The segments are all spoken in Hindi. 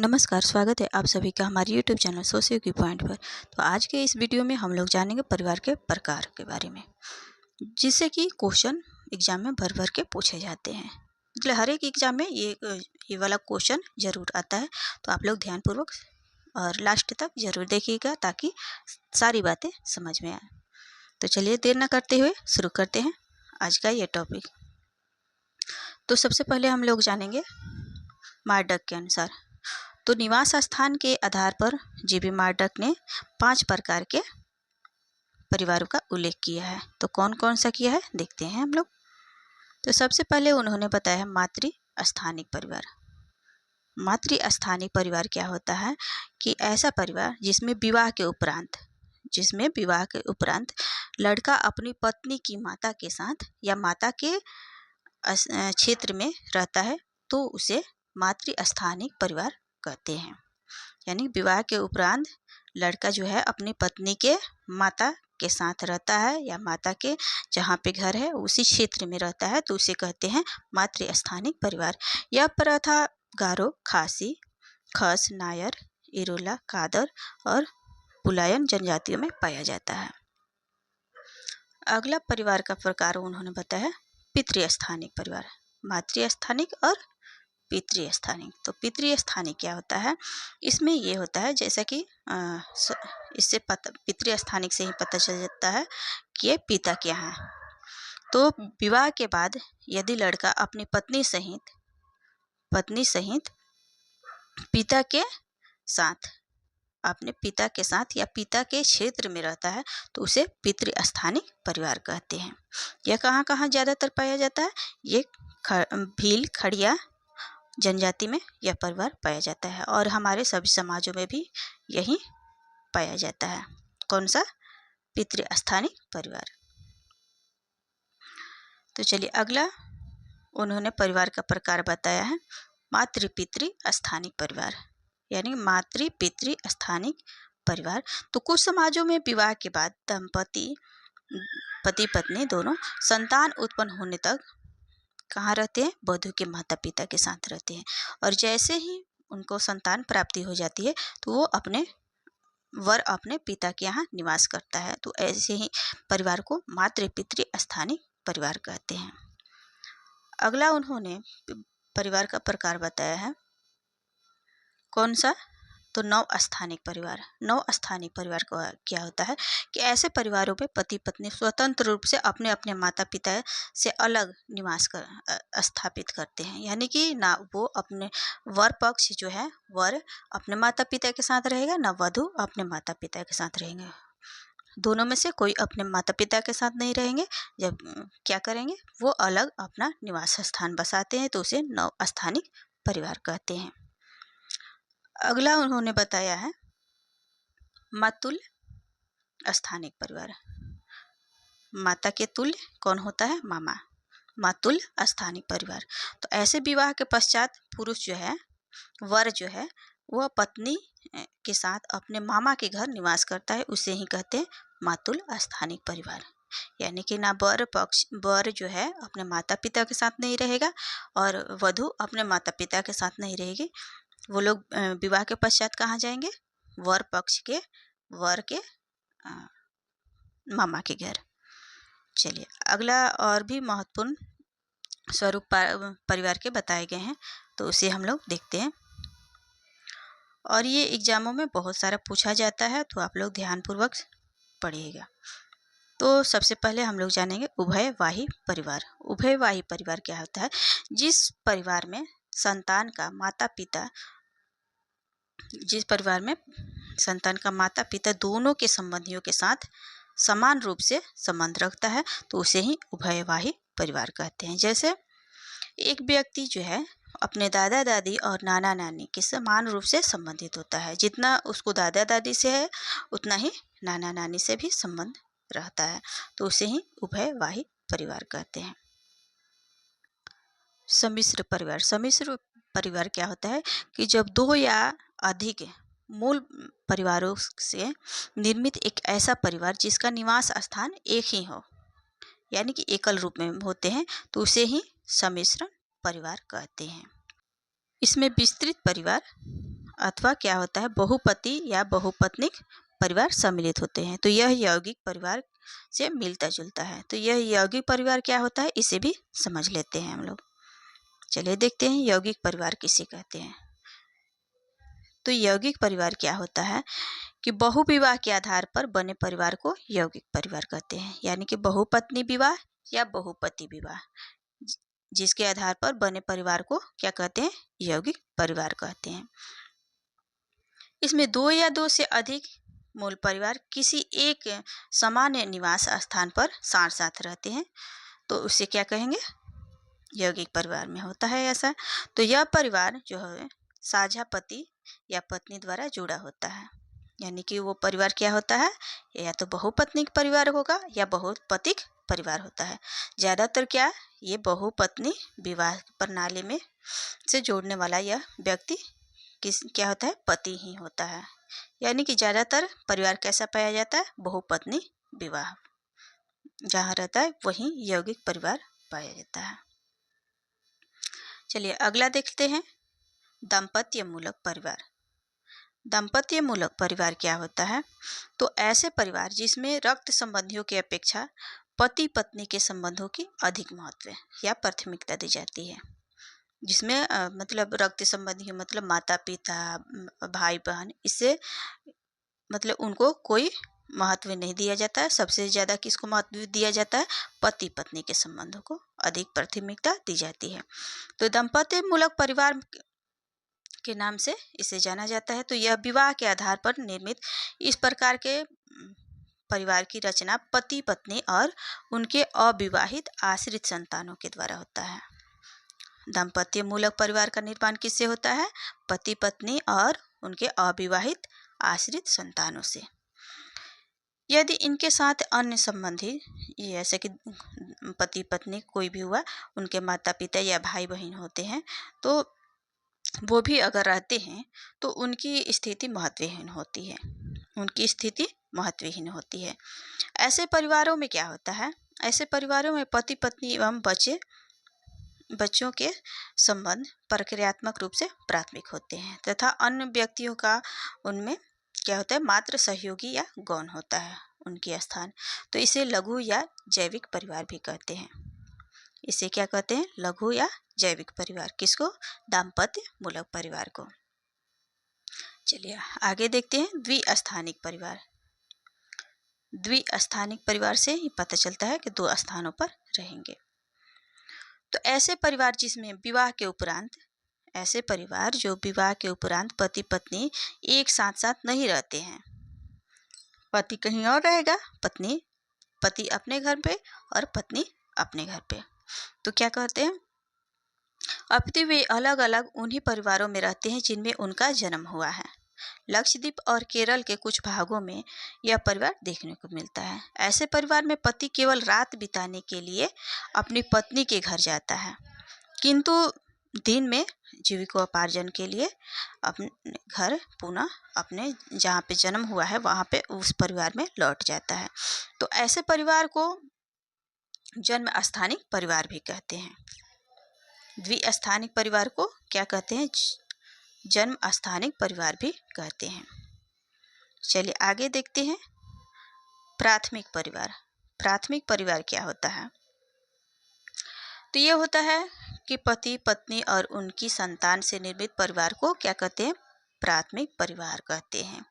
नमस्कार, स्वागत है आप सभी का हमारे YouTube चैनल सोशियो की पॉइंट पर। तो आज के इस वीडियो में हम लोग जानेंगे परिवार के प्रकार के बारे में, जिससे कि क्वेश्चन एग्जाम में भर भर के पूछे जाते हैं। मतलब हर एक एग्जाम में ये वाला क्वेश्चन ज़रूर आता है। तो आप लोग ध्यानपूर्वक और लास्ट तक ज़रूर देखिएगा ताकि सारी बातें समझ में आए। तो चलिए देर न करते हुए शुरू करते हैं आज का ये टॉपिक। तो सबसे पहले हम लोग जानेंगे मार्डक के अनुसार। तो निवास स्थान के आधार पर जीबी मार्डक ने 5 प्रकार के परिवारों का उल्लेख किया है। तो कौन कौन सा किया है देखते हैं हम लोग। तो सबसे पहले उन्होंने बताया है मातृ स्थानिक परिवार। मातृ स्थानिक परिवार क्या होता है कि ऐसा परिवार जिसमें विवाह के उपरांत लड़का अपनी पत्नी की माता के साथ या माता के क्षेत्र में रहता है, तो उसे मातृ स्थानिक परिवार कहते हैं। यानी विवाह के उपरांत लड़का जो है अपनी पत्नी के माता के साथ रहता है या माता के जहाँ पे घर है उसी क्षेत्र में रहता है, तो उसे कहते हैं मातृ स्थानिक परिवार। यह प्रथा गारो, खासी, खस, नायर, इरोला, कादर और पुलायन जनजातियों में पाया जाता है। अगला परिवार का प्रकार उन्होंने बताया पितृस्थानिक परिवार। मातृस्थानिक और पितृस्थानिक। तो पितृस्थानिक क्या होता है, इसमें ये होता है जैसा कि इससे पितृस्थानिक से ही पता चल जाता है कि ये पिता क्या है। तो विवाह के बाद यदि लड़का अपनी पत्नी सहित पिता के साथ या पिता के क्षेत्र में रहता है, तो उसे पितृस्थानिक परिवार कहते हैं। यह कहाँ कहाँ ज़्यादातर पाया जाता है? ये भील, खड़िया जनजाति में यह परिवार पाया जाता है और हमारे सभी समाजों में भी यही पाया जाता है। कौन सा? पितृस्थानिक परिवार। तो चलिए अगला उन्होंने परिवार का प्रकार बताया है मातृ पितृ स्थानिक परिवार, यानी मातृ पितृ स्थानिक परिवार। तो कुछ समाजों में विवाह के बाद दंपति पति पत्नी दोनों संतान उत्पन्न होने तक कहाँ रहते हैं? वधू के माता पिता के साथ रहते हैं, और जैसे ही उनको संतान प्राप्ति हो जाती है तो वो अपने पिता के यहाँ निवास करता है। तो ऐसे ही परिवार को मातृ पितृ स्थानिक परिवार कहते हैं। अगला उन्होंने परिवार का प्रकार बताया है कौन सा? तो नवस्थानिक परिवार। नवस्थानिक परिवार को क्या होता है कि ऐसे परिवारों में पति पत्नी स्वतंत्र रूप से अपने अपने माता पिता से अलग निवास स्थापित करते हैं। यानी कि ना वो अपने वर पक्ष जो है वर अपने माता पिता के साथ रहेगा, ना वधू अपने माता पिता के साथ रहेंगे। दोनों में से कोई अपने माता पिता के साथ नहीं रहेंगे। जब क्या करेंगे, वो अलग अपना निवास स्थान बसाते हैं, तो उसे नवस्थानिक परिवार कहते हैं। अगला उन्होंने बताया है मातुल्य स्थानिक परिवार। माता के तुल्य कौन होता है? मामा। मातुल्य स्थानिक परिवार। तो ऐसे विवाह के पश्चात पुरुष जो है, वर जो है, वह पत्नी के साथ अपने मामा के घर निवास करता है, उसे ही कहते हैं मातुल्य स्थानिक परिवार। यानी कि ना वर जो है अपने माता पिता के साथ नहीं रहेगा और वधू अपने माता पिता के साथ नहीं रहेगी। वो लोग विवाह के पश्चात कहाँ जाएंगे? वर के मामा के घर। चलिए अगला और भी महत्वपूर्ण स्वरूप परिवार के बताए गए हैं, तो उसे हम लोग देखते हैं। और ये एग्जामों में बहुत सारा पूछा जाता है, तो आप लोग ध्यानपूर्वक पढ़िएगा। तो सबसे पहले हम लोग जानेंगे उभयवाही परिवार। उभयवाही परिवार क्या होता है? जिस परिवार में संतान का माता पिता दोनों के संबंधियों के साथ समान रूप से संबंध रखता है, तो उसे ही उभयवाही परिवार कहते हैं। जैसे एक व्यक्ति जो है अपने दादा दादी और नाना नानी के समान रूप से संबंधित होता है। जितना उसको दादा दादी से है उतना ही नाना नानी से भी संबंध रहता है, तो उसे ही उभयवाही परिवार कहते हैं। सम्मिश्र परिवार। सम्मिश्र परिवार क्या होता है कि जब दो या अधिक मूल परिवारों से निर्मित एक ऐसा परिवार जिसका निवास स्थान एक ही हो, यानी कि एकल रूप में होते हैं, तो उसे ही सम्मिश्र परिवार कहते हैं। इसमें विस्तृत परिवार अथवा क्या होता है, बहुपति या बहुपत्निक परिवार सम्मिलित होते हैं। तो यह यौगिक परिवार से मिलता जुलता है। तो यह यौगिक परिवार क्या होता है, इसे भी समझ लेते हैं हम लोग। चलिए देखते हैं यौगिक परिवार किसे कहते हैं। तो यौगिक परिवार क्या होता है कि बहुविवाह के आधार पर बने परिवार को यौगिक परिवार कहते हैं। यानी कि बहुपत्नी विवाह या बहुपति विवाह, जिसके आधार पर बने परिवार को क्या कहते हैं, यौगिक परिवार कहते हैं। इसमें दो या दो से अधिक मूल परिवार किसी एक सामान्य निवास स्थान पर साथ साथ रहते हैं, तो उसे क्या कहेंगे, यौगिक परिवार में होता है ऐसा। तो यह परिवार जो है साझा पति या पत्नी द्वारा जुड़ा होता है। यानी कि वो परिवार क्या होता है, या तो बहुपत्निक परिवार होगा या बहुपतिक परिवार होता है। ज़्यादातर क्या, ये बहुपत्नी विवाह प्रणाली में से जोड़ने वाला यह व्यक्ति क्या होता है, पति ही होता है। यानी कि ज़्यादातर परिवार कैसा पाया जाता है, बहुपत्नी विवाह जहाँ रहता है वहीं यौगिक परिवार पाया जाता है। चलिए अगला देखते हैं, दाम्पत्य मूलक परिवार। दाम्पत्य मूलक परिवार क्या होता है, तो ऐसे परिवार जिसमें रक्त संबंधियों की अपेक्षा पति पत्नी के संबंधों की अधिक महत्व या प्राथमिकता दी जाती है। जिसमें मतलब रक्त संबंधी मतलब माता पिता भाई बहन, इससे मतलब उनको कोई महत्व नहीं दिया जाता है। सबसे ज़्यादा किसको महत्व दिया जाता है, पति पत्नी के संबंधों को अधिक प्राथमिकता दी जाती है। तो दाम्पत्य मूलक परिवार के नाम से इसे जाना जाता है। तो यह विवाह के आधार पर निर्मित इस प्रकार के परिवार की रचना पति पत्नी और उनके अविवाहित आश्रित संतानों के द्वारा होता है। दाम्पत्य मूलक परिवार का निर्माण किससे होता है, पति पत्नी और उनके अविवाहित आश्रित संतानों से। यदि इनके साथ अन्य संबंधी जैसे कि पति पत्नी कोई भी हुआ, उनके माता पिता या भाई बहन होते हैं, तो वो भी अगर रहते हैं तो उनकी स्थिति महत्वहीन होती है, उनकी स्थिति महत्वहीन होती है। ऐसे परिवारों में क्या होता है, ऐसे परिवारों में पति पत्नी एवं बच्चों के संबंध प्रक्रियात्मक रूप से प्राथमिक होते हैं तथा अन्य व्यक्तियों का उनमें क्या होता है, मात्र सहयोगी या गौण होता है उनके स्थान। तो इसे लघु या जैविक परिवार भी कहते हैं। इसे क्या कहते हैं, लघु या जैविक परिवार। किसको, दाम्पत्य मूलक परिवार को। चलिए आगे देखते हैं, द्विस्थानिक परिवार। द्विस्थानिक परिवार से ही पता चलता है कि दो स्थानों पर रहेंगे। तो ऐसे परिवार जिसमें विवाह के उपरांत, ऐसे परिवार जो विवाह के उपरांत पति पत्नी एक साथ साथ नहीं रहते हैं, पति कहीं और रहेगा, पति अपने घर पे और पत्नी अपने घर पे, तो क्या कहते हैं, अपितु वे अलग अलग उन्हीं परिवारों में रहते हैं जिनमें उनका जन्म हुआ है। लक्षद्वीप और केरल के कुछ भागों में यह परिवार देखने को मिलता है। ऐसे परिवार में पति केवल रात बिताने के लिए अपनी पत्नी के घर जाता है, किंतु दिन में जीविकोपार्जन के लिए अपने घर पुनः अपने जहाँ पे जन्म हुआ है वहाँ पे उस परिवार में लौट जाता है। तो ऐसे परिवार को जन्म स्थानिक परिवार भी कहते हैं। द्विस्थानिक परिवार को क्या कहते हैं, जन्म स्थानिक परिवार भी कहते हैं। चलिए आगे देखते हैं, प्राथमिक परिवार। प्राथमिक परिवार क्या होता है, तो ये होता है कि पति पत्नी और उनकी संतान से निर्मित परिवार को क्या कहते हैं, प्राथमिक परिवार कहते हैं।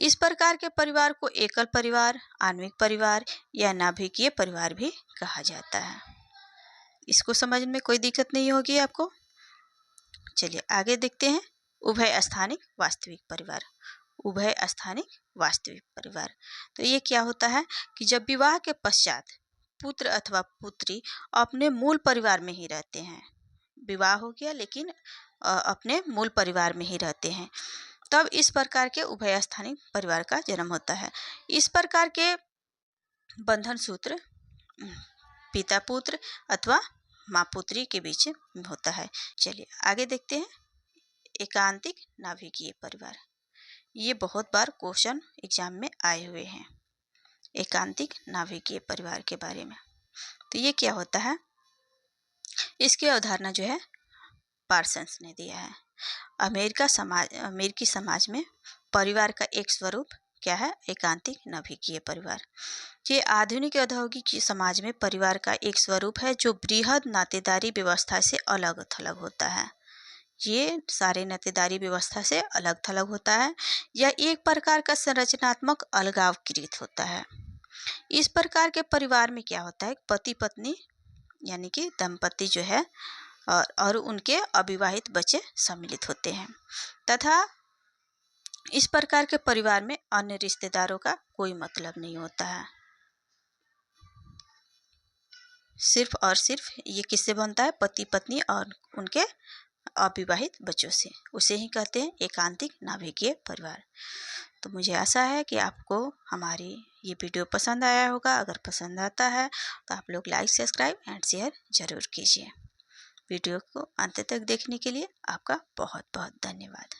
इस प्रकार के परिवार को एकल परिवार, आणविक परिवार या नाभिकीय परिवार भी कहा जाता है। इसको समझने में कोई दिक्कत नहीं होगी आपको। चलिए आगे देखते हैं, उभय स्थानिक वास्तविक परिवार। उभय स्थानिक वास्तविक परिवार, तो ये क्या होता है कि जब विवाह के पश्चात पुत्र अथवा पुत्री अपने मूल परिवार में ही रहते हैं, विवाह हो गया लेकिन अपने मूल परिवार में ही रहते हैं, तब इस प्रकार के उभय स्थानिक परिवार का जन्म होता है। इस प्रकार के बंधन सूत्र पिता पुत्र अथवा माँ पुत्री के बीच होता है। चलिए आगे देखते हैं, एकांतिक नाभिकीय परिवार। ये बहुत बार क्वेश्चन एग्जाम में आए हुए हैं, एकांतिक नाभिकीय परिवार के बारे में। तो ये क्या होता है, इसकी अवधारणा जो है पार्सन्स ने दिया है। अमेरिकी समाज में परिवार का एक स्वरूप क्या है? एकांतिक नाभिकीय परिवार। ये आधुनिक औद्योगिक समाज में परिवार का एक स्वरूप है जो बृहद नातेदारी व्यवस्था से अलग थलग होता है। ये सारे नातेदारी व्यवस्था से अलग थलग होता है। यह एक प्रकार का संरचनात्मक अलगावकृत होता है। इस प्रकार के परिवार में क्या होता है? पति पत्नी यानी कि दंपति जो है और उनके अविवाहित बच्चे सम्मिलित होते हैं तथा इस प्रकार के परिवार में अन्य रिश्तेदारों का कोई मतलब नहीं होता है। सिर्फ और सिर्फ ये किससे बनता है? पति पत्नी और उनके अविवाहित बच्चों से। उसे ही कहते हैं एकांतिक नाभिकीय परिवार। तो मुझे आशा है कि आपको हमारी ये वीडियो पसंद आया होगा। अगर पसंद आता है तो आप लोग लाइक, सब्सक्राइब एंड शेयर ज़रूर कीजिए। वीडियो को अंत तक देखने के लिए आपका बहुत बहुत धन्यवाद।